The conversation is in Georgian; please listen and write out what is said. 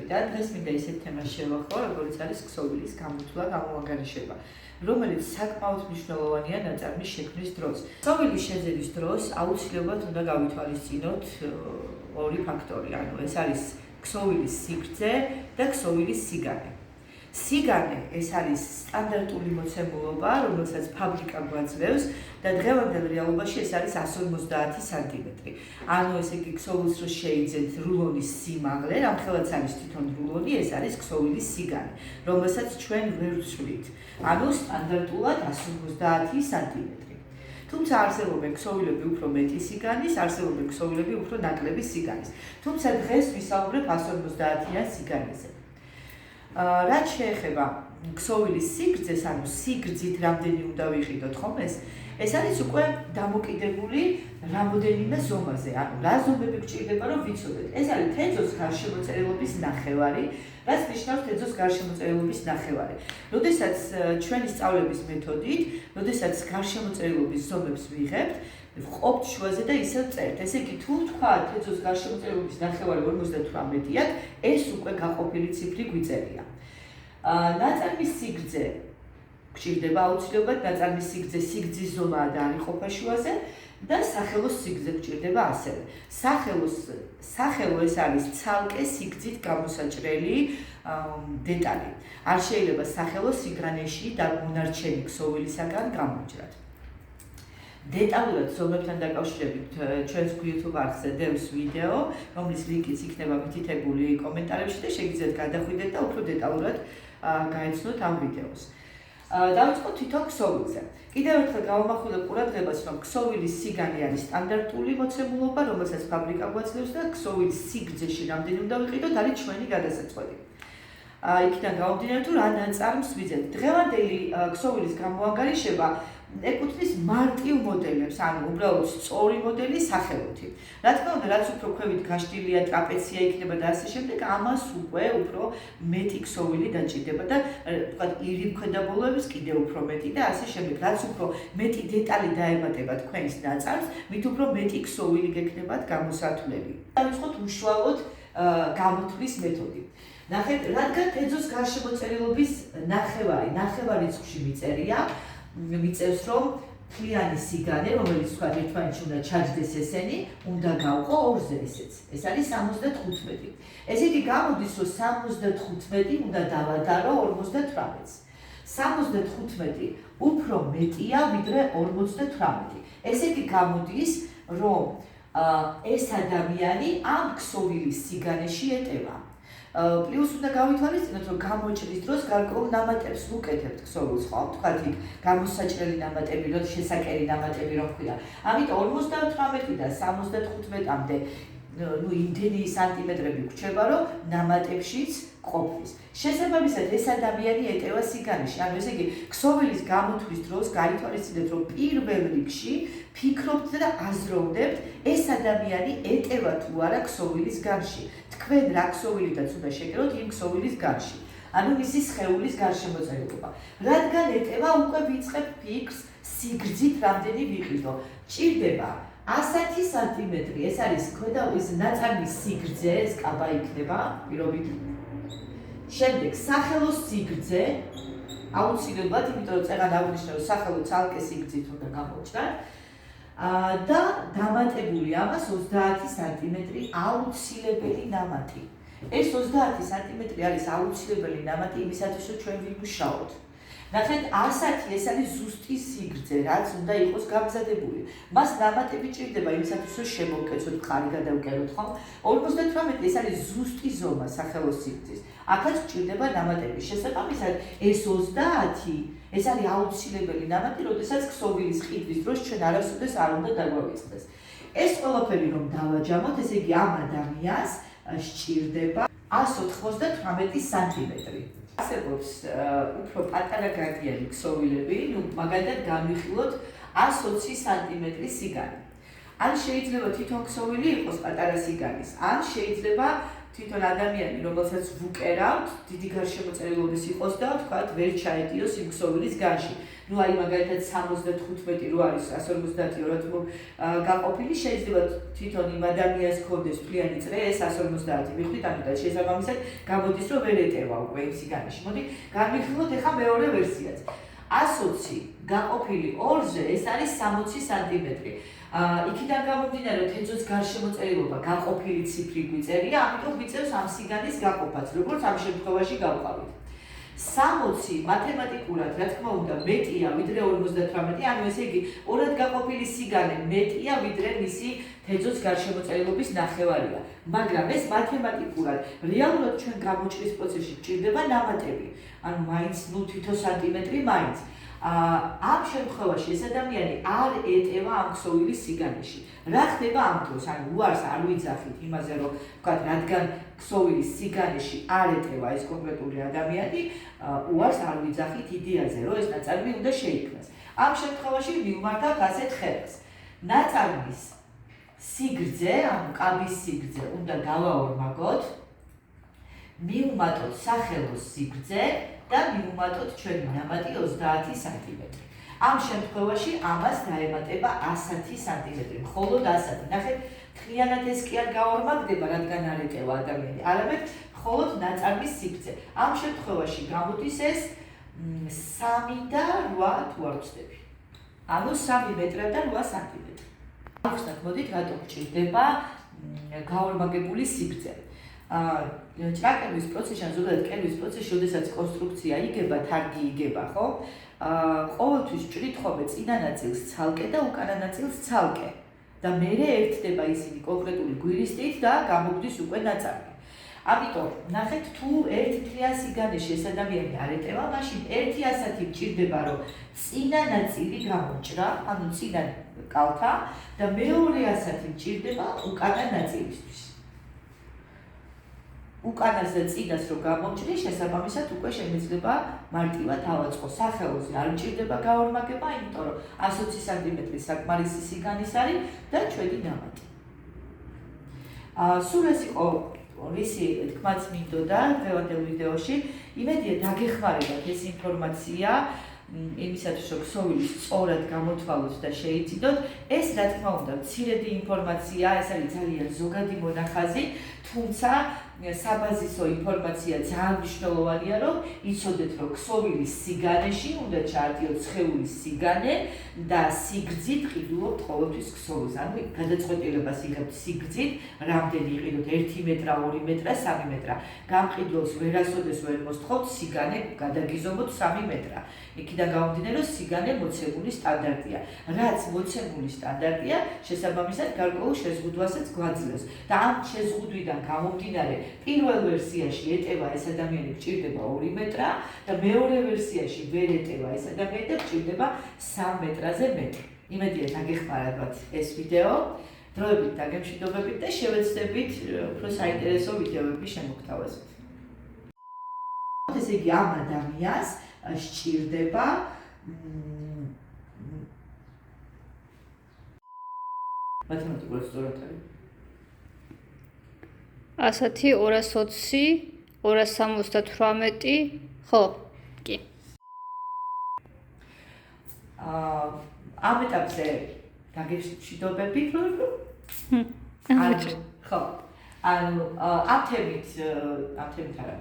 მოგესალმებით. დღეს მინდა ისეთ თემას შევახო, როგორც არის ქსოვილის გამოთვლა, გამოანგარიშება, რომელიც საკმაოდ მნიშვნელოვანია ნაწარმის შექმნის დროს. ქსოვილის შეძენის დროს აუცილებლად უნდა გავითვალისწინოთ ორი ფაქტორი, ანუ ეს არის ქსოვილის სიგრძე და ქსოვილის სიგანე. სიგანე ეს არის სტანდარტული მოცემულობა, რომელსაც ფაბრიკა გვაძლევს და დღევანდელ რეალობაში ეს არის 150 სანტიმეტრი. ანუ ესე იგი ქსოვილს რო შეიძენთ რულონის სიმაღლე, რამხელაც არის თვითონ რულონი, ეს არის ქსოვილის სიგანე, რომელსაც ჩვენ ვერ ვცვლით. ანუ სტანდარტულად 150 სანტიმეტრი. თუმცა არსებობენ ქსოვილები უფრო მეტი სიგანის, არსებობენ ქსოვილები უფრო ნაკლები სიგანის. თუმცა დღეს ვისაუბრებ 150-იან სიგანეზე. რაც შეეხება ქსოვილის სიგრძეს, ანუ სიგრძით რამდენი უნდა ვიყიდოთ ხომ ეს არის უკვე დამოკიდებული რამოდენიმე ზომაზე, ანუ რა ზომები გვჭირდება რომ ვიცოდეთ. ეს არის თეძოს გარშემოწერილობის ნახევარი, რაც ნიშნავს თეძოს გარშემოწერილობის ნახევარი. როდესაც ჩვენი სწავლების მეთოდით, როდესაც გარშემოწერილობის ზომებს ვიღებთ, ვყოფთ შუაზე და ისევ წერთ. ესე იგი, თუ თქვა თეძოს გარშემოწერილობის ნახევარი 58-ია, ეს უკვე გაყოფილი ციფრი გვიწერია. ნაწარმის სიგრძე გვჭირდება აუცილებლად, ნაწარმის სიგრძე სიგრძის ზომაა და არ იყოფა შუაზე და სახელოს სიგრძე გვჭირდება ასევე. სახელო ეს არის ცალკე სიგრძით გამოსაჭრელი დეტალი. არ შეიძლება სახელო სიგანეში და მონარჩენი ქსოვილისაგან გამოჯრათ. დეტალურად ზომებთან დაკავშირებით ჩვენს YouTube არხზე დევს ვიდეო, რომლის ლინკიც იქნება მითითებული კომენტარებში და შეგიძლიათ გადახვიდეთ და უფრო დეტალურად გაეცნოთ ამ ვიდეოს. დავიწყოთ თვითონ ქსოვილზე. კიდევ ერთხელ გავამახვილებ ყურადღებას, რომ ქსოვილის სიგანე არის სტანდარტული მოცემულობა, რომელსაც ფაბრიკა გვაძლევს და ქსოვილის სიგრძეში რამდენი უნდა ვიყიდოთ, არის ჩვენი გადასაწყვეტი. იქიდან გამომდინარე, თუ რა ნაწარმს ვიძებთ. დღევანდელი ქსოვილის გამოანგარიშება ეკუთვნის მარტივ მოდელებს, ანუ უბრალოდ სწორი მოდელი სახელოთი. რა თქმა უნდა, რაც უფრო ქვევით გაშლილია, ტრაპეცია იქნება და ასე შემდეგ, ამას უკვე უფრო მეტი ქსოვილი დაჭირდება და თქვათ ირიბ ქვედაბოლოების კიდევ უფრო მეტი და ასე შემდეგ. რაც უფრო მეტი დეტალი დაემატება თქვენს ნაწარმს, მით უფრო მეტი ქსოვილი გექნებათ გამოსათვლელი. დავიწყოთ უშუალოდ გამოთვლის მეთოდი. ნახეთ, რადგან თეძოს გარშემოწერილობის ნახევარი რიცხვში მიწერია, მიწევს რომ მთლიანი სიგანე, რომელიც თქვა ერთმანეთში უნდა ჩაჯდეს ესენი, უნდა გავყო ორზე ესეც. ეს არის 75. ესე იგი გამოდის რომ 75 უნდა დავადარო 58-ს. 75 უფრო მეტია ვიდრე 58. ესე იგი გამოდის რომ ეს ადამიანი ამ ქსოვილის სიგანეში ეტევა. პლუს უნდა გავითვალისწინოთ, რომ გამოჭრის დროს გარკვეულ ნამატებს ვუკეთებთ ქსოვილს, ხო? თქვათ იქ გამოსაჭრელი ნამატები, რომ შესაკერი ნამატები რომ ქვია. ამიტომ 58 და 75-მდე იმდენი სანტიმეტრები გვჭირდება, რომ ნამატებშიც ყოფნის. შესაბამისად, ეს ადამიანი ეტევა სიგანეში. ანუ ესე იგი, ქსოვილის გამოთვლის დროს გაითვალისწინეთ, რომ პირველ რიგში ფიქრობთ და აზროვნებთ, ეს ადამიანი ეტევა თუ არა ქსოვილის განში. თქვენ რა ქსოვილითაც უნდა შეგეროთ იმ ქსოვილის განში. ანუ მისი სხეულის გარშემოწერილობა. რადგან ეტევა, უკვე ვიწყებ ფიქრს სიგრძით რამდენი ვიყიდო. ჭირდება 110 სანტიმეტრი, ეს არის ქვედაყვის ნაწარმის სიგრძე, ეს კაბა იქნება პირობით. შემდეგ სახელოს სიგრძე, აუცილებლად, იმიტომ რომ წერა დავნიშნე, რომ სახელო ცალკე სიგრძით უნდა გამოჭრათ. და დამატებული ამას 30 სანტიმეტრი აუცილებელი ნამატი. ეს 30 სანტიმეტრი არის აუცილებელი ნამატი იმისათვის, რომ ჩვენ ვიმუშაოთ. ნახეთ, 110 ეს არის ზუსტი სიგრძე, რაც უნდა იყოს გამზადებული. მას ნამატები ჭირდება იმისათვის, რომ შემოვკეცოთ, მხარი გადავკეროთ, ხო? 58 ეს არის ზუსტი ზომა სახელოს სიგრძის. აქაც ჭირდება ნამატები. შესაბამისად, ეს 30 ეს არის აუცილებელი ნამატი, როდესაც ქსოვილის ყიდვის დროს ჩვენ არასოდეს არ უნდა დაგვავიწყდეს. ეს ყველაფერი რომ დავაჯამოთ, ესე იგი ამ ადამიანს სჭირდება 198 სანტიმეტრი. არსებობს უფრო პატარა გაგიანი ქსოვილები, მაგალითად განვიხილოთ 120 სანტიმეტრის სიგანი. ან შეიძლება თვითონ ქსოვილი იყოს პატარა სიგანის, ან შეიძლება თვითონ ადამიანი, რომელსაც ვუკერავთ, დიდი გარშემოწერილობის იყოს და თქვათ, ვერ ჩაეტიოს იმ ქსოვილის განში. ნუ აი მაგალითად 75 რო არის 150 ორათმო გაყოფილი, შეიძლება თვითონ იმ ადამიანს ქონდეს ფლიანი წრე 150 მიხვდით, ანუ და შესაბამისად გამოდის რომ ვერ ეტევა უკვე იმ სიგანეში. მოდი განვიხილოთ ახლა მეორე ვერსიაც. 120 გაყოფილი 2-ზე ეს არის 60 სანტიმეტრი. იქიდან გამომდინარე, რომ თეძოს გარშემოწერილობა გაყოფილი ციფრი გვიწერია, ამიტომ გვიწევს ამ სიგანის გაყოფაც, როგორც ამ შემთხვევაში გავყავით. 60 მათემატიკურად, რა თქმა უნდა, მეტია ვიდრე 58, ანუ ესე იგი, ორად გაყოფილი სიგანე მეტია ვიდრე მისი თეძოს გარშემოწერილობის ნახევარია. მაგრამ ეს მათემატიკურად, რეალურად ჩვენ გამოჭრის პროცესში გვჭირდება ნამატები. ანუ მაინც 0 სანტიმეტრი მაინც. ამ შემთხვევაში ეს ადამიანი არ ეტევა ამ ქსოვილის სიგანეში. რა ხდება ამ დროს? ანუ უარს არ ვიძახით იმაზე, რომ ვთქვათ, რადგან ქსოვილის სიგანეში არ ეტევა ეს კონკრეტული ადამიანი, უარს არ ვიძახით იდეაზე, რომ ეს ნაწარმი უნდა შეიქმნას. ამ შემთხვევაში მივმართავთ ასეთ ხელს. ნაწარმის სიგრძე, ანუ კაბის სიგრძე უნდა გავაორმაგოთ, მივუმატოთ სახელოს სიგრძე და მივუმატოთ ჩვენი ნამატი 30 სანტიმეტრი. ამ შემთხვევაში ამას დაემატება 100 სანტიმეტრი, მხოლოდ 100. ნახეთ, მთლიანად ეს კი არ გაორმაგდება, რადგან არ ეტევა ადამიანი, არამედ მხოლოდ ნაწარმის სიგრძე. ამ შემთხვევაში გამოდის ეს 3 და 8 თუ არ ვცდები. ანუ 3 მეტრა და 8 სანტიმეტრი. ახსნათ, მოდით, რატომ გჭირდება გაორმაგებული სიგრძე. ჭრაკების პროცესში, ან ზოგადად კერვის პროცესში, როდესაც კონსტრუქცია იგება, თარგი იგება, ხო? ყოველთვის ჭრით ხოლმე წინა ნაწილს ცალკე და უკანა ნაწილს ცალკე. და მერე ერთდება ისინი კონკრეტული გვირისტით და გამოგვდის უკვე ნაწარმი. ამიტომ, ნახეთ, თუ ერთ მთლიან სიგანეში ეს ადამიანი არ ეტევა, მაშინ ერთი ასათი გჭირდება, რომ წინა ნაწილი გამოჭრა, ანუ წინა კალთა და მეორე ასათი გჭირდება უკანა ნაწილისთვის. უკანას და წინას რო გამოჭრი, შესაბამისად უკვე შეიძლება მარტივად ავაწყო. სახელოზე არ მჭირდება გაორმაგება, იმიტომ რომ 120 სანტიმეტრი საკმარისი სიგანის არის და ჩვენი ნამატი. სულ ეს იყო რისი თქმაც მინდოდა დღევანდელ ვიდეოში. იმედია დაგეხმარებათ ეს ინფორმაცია იმისათვის, რომ ქსოვილის სწორად გამოთვალოთ და შეიციდოთ. ეს რა თქმა უნდა მცირედი ინფორმაცია, ეს არის ძალიან ზოგადი მონახაზი, თუმცა საბაზისო ინფორმაცია ძალიან მნიშვნელოვანია, რომ იცოდეთ, რომ ქსოვილის სიგანეში უნდა ჩაარტიოთ სხეულის სიგანე და სიგრძით ყიდულობთ ყოველთვის ქსოვილს. ანუ გადაწყვეტილებას იღებთ სიგრძით, რამდენი იყიდოთ 1 მეტრა, 2 მეტრა, 3 მეტრა. გამყიდველს ვერასოდეს ვერ მოსთხოვთ სიგანე გადაგიზომოთ 3 მეტრა. იქიდან გამომდინარე, რომ სიგანე მოცემული სტანდარტია. რაც მოცემული სტანდარტია, შესაბამისად გარკვეულ შეზღუდვასაც გვაძლევს. და ამ შეზღუდვიდან გამომდინარე, პირველ ვერსიაში ეტევა ეს ადამიანი გჭირდება 2 მეტრა და მეორე ვერსიაში ვერ ეტევა ეს ადამიანი და გჭირდება 3 მეტრაზე მეტი. იმედია დაგეხმარებათ ეს ვიდეო. დროებით დაგემშვიდობებით და შევეცდებით უფრო საინტერესო ვიდეოების შემოგთავაზებით. ესე იგი, ამ ადამიანს სჭირდება მათემატიკურად სწორად არის 100, 220, 278, ხო, კი. ამ ეტაპზე დაგემშვიდობებით, რომ ხო. ანუ ამ თემით არა.